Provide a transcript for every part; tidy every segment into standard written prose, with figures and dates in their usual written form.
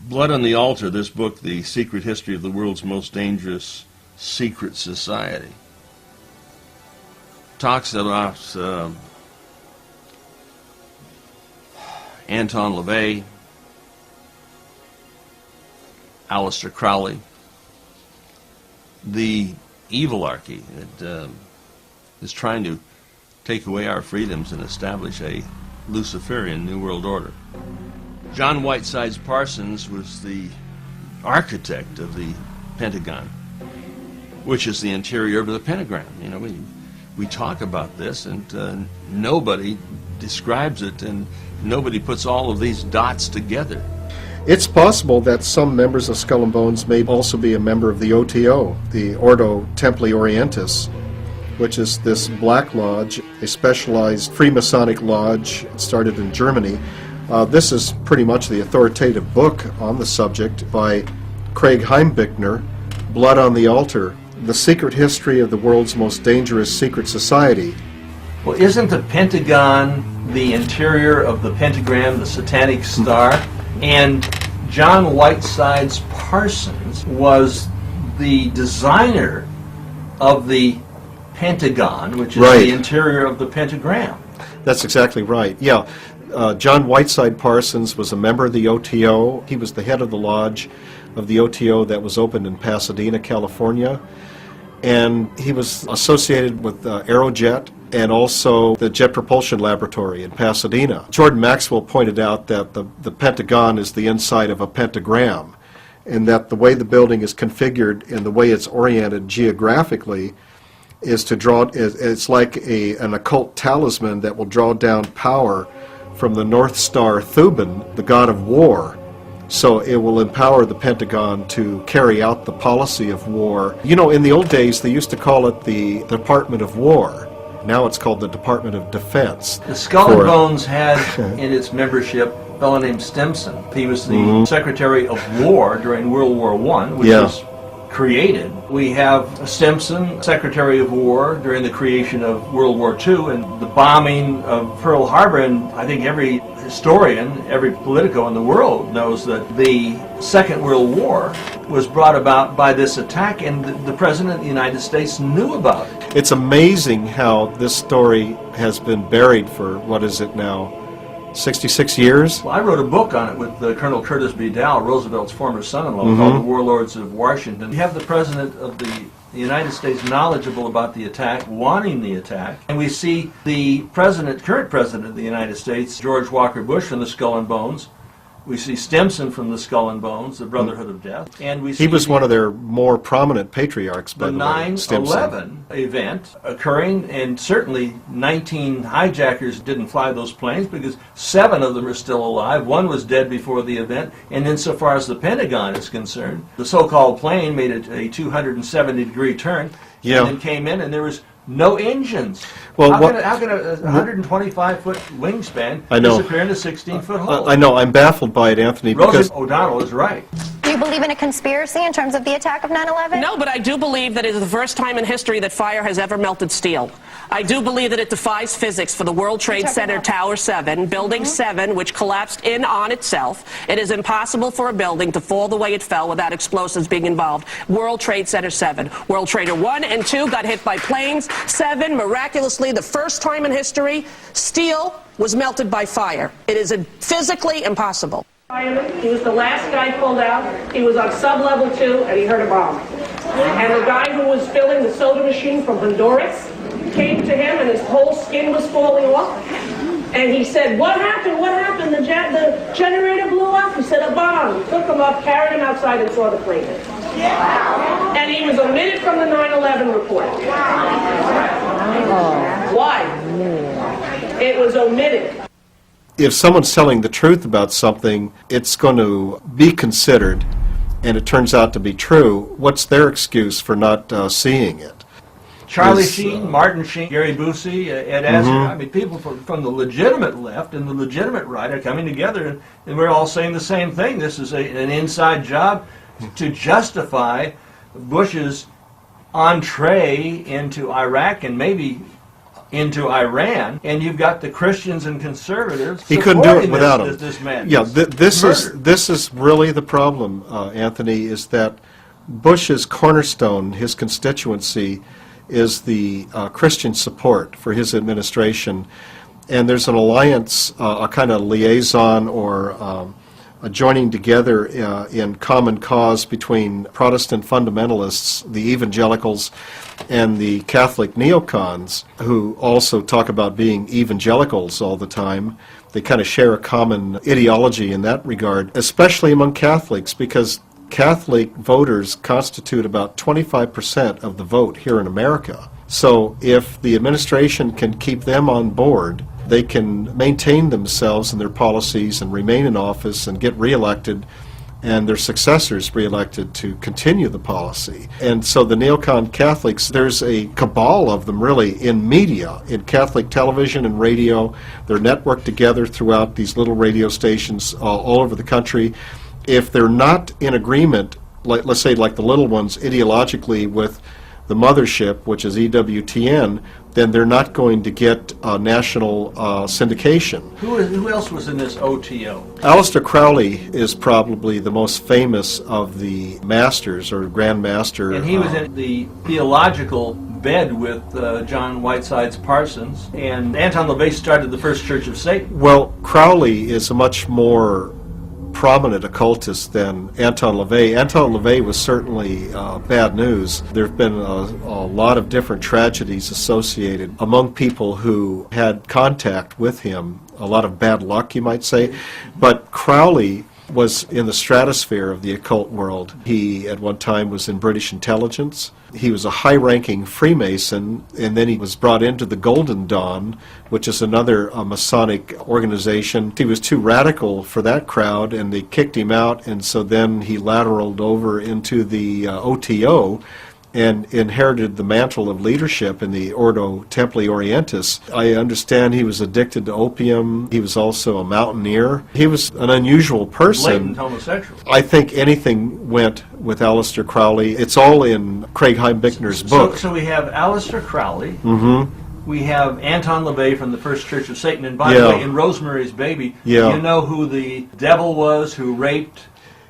Blood on the Altar, this book, The Secret History of the World's Most Dangerous Secret Society, talks about Anton LaVey, Aleister Crowley, the evilarchy that is trying to take away our freedoms and establish a Luciferian New World Order. John Whiteside's Parsons was the architect of the Pentagon, which is the interior of the pentagram. You know, we talk about this, and nobody describes it, and nobody puts all of these dots together. It's possible that some members of Skull and Bones may also be a member of the O.T.O, the Ordo Templi Orientis, which is this black lodge, a specialized Freemasonic lodge started in Germany. This is pretty much the authoritative book on the subject by Craig Heimbichner, Blood on the Altar, The Secret History of the World's Most Dangerous Secret Society. Well, isn't the Pentagon the interior of the pentagram, the satanic star? And John Whiteside's Parsons was the designer of the Pentagon, which is the interior of the pentagram. That's exactly right. Yeah. John Whiteside Parsons was a member of the O.T.O. He was the head of the lodge of the O.T.O. that was opened in Pasadena, California. And he was associated with Aerojet and also the Jet Propulsion Laboratory in Pasadena. Jordan Maxwell pointed out that the Pentagon is the inside of a pentagram, and that the way the building is configured and the way it's oriented geographically is to draw, it's like an occult talisman that will draw down power from the North Star Thuban, the god of war. So it will empower the Pentagon to carry out the policy of war. You know, in the old days, they used to call it the Department of War. Now it's called the Department of Defense. The Skull and Bones had in its membership a fellow named Stimson. He was the Secretary of War during World War I, which was created. We have Stimson, Secretary of War during the creation of World War II and the bombing of Pearl Harbor, and I think every historian, every politico in the world knows that the Second World War was brought about by this attack, and the President of the United States knew about it. It's amazing how this story has been buried for, what is it now, 66 years? Well, I wrote a book on it with Colonel Curtis B. Dow, Roosevelt's former son-in-law, called The Warlords of Washington. You have the President of the United States knowledgeable about the attack, wanting the attack, and we see the current President of the United States, George Walker Bush, from the Skull and Bones. We see Stimson from the Skull and Bones, the Brotherhood of Death, and we see he was one of their more prominent patriarchs. By the 9/11 event occurring, and certainly 19 hijackers didn't fly those planes because 7 of them are still alive. 1 was dead before the event, and insofar as the Pentagon is concerned, the so-called plane made a 270-degree turn, and then came in, and there was no engines. Well, how can a 125-foot wingspan disappear in a 16-foot hole? I know. I'm baffled by it, Anthony. Rosa O'Donnell is right. Do you believe in a conspiracy in terms of the attack of 9/11? No, but I do believe that it is the first time in history that fire has ever melted steel. I do believe that it defies physics for the World Trade Center Tower 7, Building 7, which collapsed in on itself. It is impossible for a building to fall the way it fell without explosives being involved. World Trade Center 7. World Trader 1 and 2 got hit by planes. 7, miraculously, the first time in history, steel was melted by fire. It is physically impossible. He was the last guy pulled out. He was on sub-level 2, and he heard a bomb. And the guy who was filling the soda machine from Honduras came to him, and his whole skin was falling off. And he said, "What happened? What happened? The generator blew up." He said, "A bomb." Took him up, carried him outside, and saw the plane. And he was omitted from the 9/11 report. Why? It was omitted. If someone's telling the truth about something, it's going to be considered, and it turns out to be true. What's their excuse for not seeing it? Charlie Sheen, Martin Sheen, Gary Busey, Ed Asner. I mean, people from the legitimate left and the legitimate right are coming together, and we're all saying the same thing. This is an inside job to justify Bush's entree into Iraq and maybe into Iran, and you've got the Christians and conservatives. He couldn't do it supporting without this, him. This madness. Yeah, Murder. this is really the problem, Anthony, is that Bush's cornerstone, his constituency, is the Christian support for his administration. And there's an alliance, a kind of liaison or a joining together in common cause between Protestant fundamentalists, the evangelicals, and the Catholic neocons, who also talk about being evangelicals all the time. They kind of share a common ideology in that regard, especially among Catholics, because Catholic voters constitute about 25% of the vote here in America. So if the administration can keep them on board, they can maintain themselves and their policies and remain in office and get reelected, and their successors reelected to continue the policy. And so the neocon Catholics, there's a cabal of them really in media, in Catholic television and radio. They're networked together throughout these little radio stations all over the country. If they're not in agreement, like, let's say like the little ones, ideologically with the mothership, which is EWTN, then they're not going to get national syndication. Who else was in this O.T.O? Aleister Crowley is probably the most famous of the masters or Grand Master. And he was in the theological bed with John Whiteside's Parsons, and Anton LaVey started the First Church of Satan. Well, Crowley is a much more prominent occultist than Anton LaVey. Anton LaVey was certainly bad news. There have been a lot of different tragedies associated among people who had contact with him, a lot of bad luck, you might say. But Crowley was in the stratosphere of the occult world. He, at one time, was in British intelligence. He was a high-ranking Freemason, and then he was brought into the Golden Dawn, which is another Masonic organization. He was too radical for that crowd, and they kicked him out, and so then he lateraled over into the O.T.O., and inherited the mantle of leadership in the Ordo Templi Orientis. I understand he was addicted to opium. He was also a mountaineer. He was an unusual person. Blatant homosexual. I think anything went with Aleister Crowley. It's all in Craig Heimbichner's book. So we have Aleister Crowley. Mm-hmm. We have Anton LaVey from the First Church of Satan. And by the way, in Rosemary's Baby, you know who the devil was who raped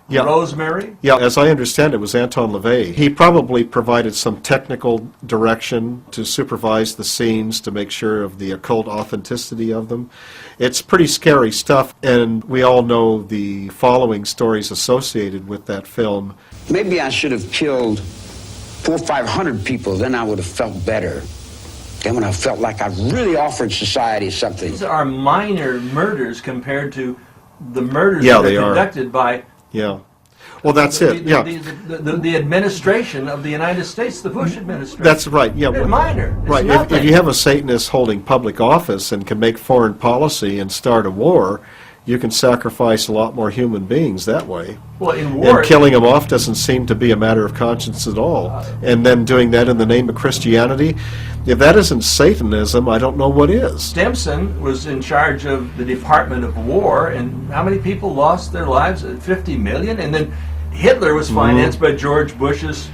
Rosemary? Yeah, as I understand it, was Anton LaVey. He probably provided some technical direction to supervise the scenes to make sure of the occult authenticity of them. It's pretty scary stuff, and we all know the following stories associated with that film. Maybe I should have killed 400 or 500 people, then I would have felt better. Then when I felt like I really offered society something. These are minor murders compared to the murders Yeah, that they are are. conducted by Yeah. Well, that's it. Yeah. The administration of the United States, the Bush administration. That's right. Yeah. They're minor. It's Right. nothing. If you have a Satanist holding public office and can make foreign policy and start a war, you can sacrifice a lot more human beings that way. Well, in war, And killing them off doesn't seem to be a matter of conscience at all. And then doing that in the name of Christianity, if that isn't Satanism, I don't know what is. Stimson was in charge of the Department of War, and how many people lost their lives? 50 million? And then Hitler was financed by George Bush's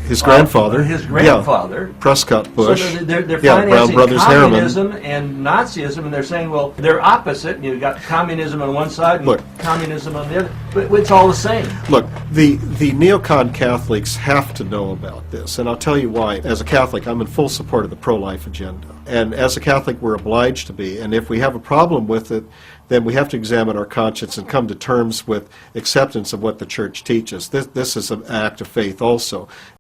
His grandfather. His grandfather. Yeah. Prescott Bush. So they're Brown financing Brothers Harriman. communism and Nazism, and they're saying, well, they're opposite. You've got communism on one side and Look. communism on the other, but it's all the same. Look, the neocon Catholics have to know about this, and I'll tell you why. As a Catholic, I'm in full support of the pro-life agenda. And as a Catholic, we're obliged to be. And if we have a problem with it, then we have to examine our conscience and come to terms with acceptance of what the Church teaches. This is an act of faith also.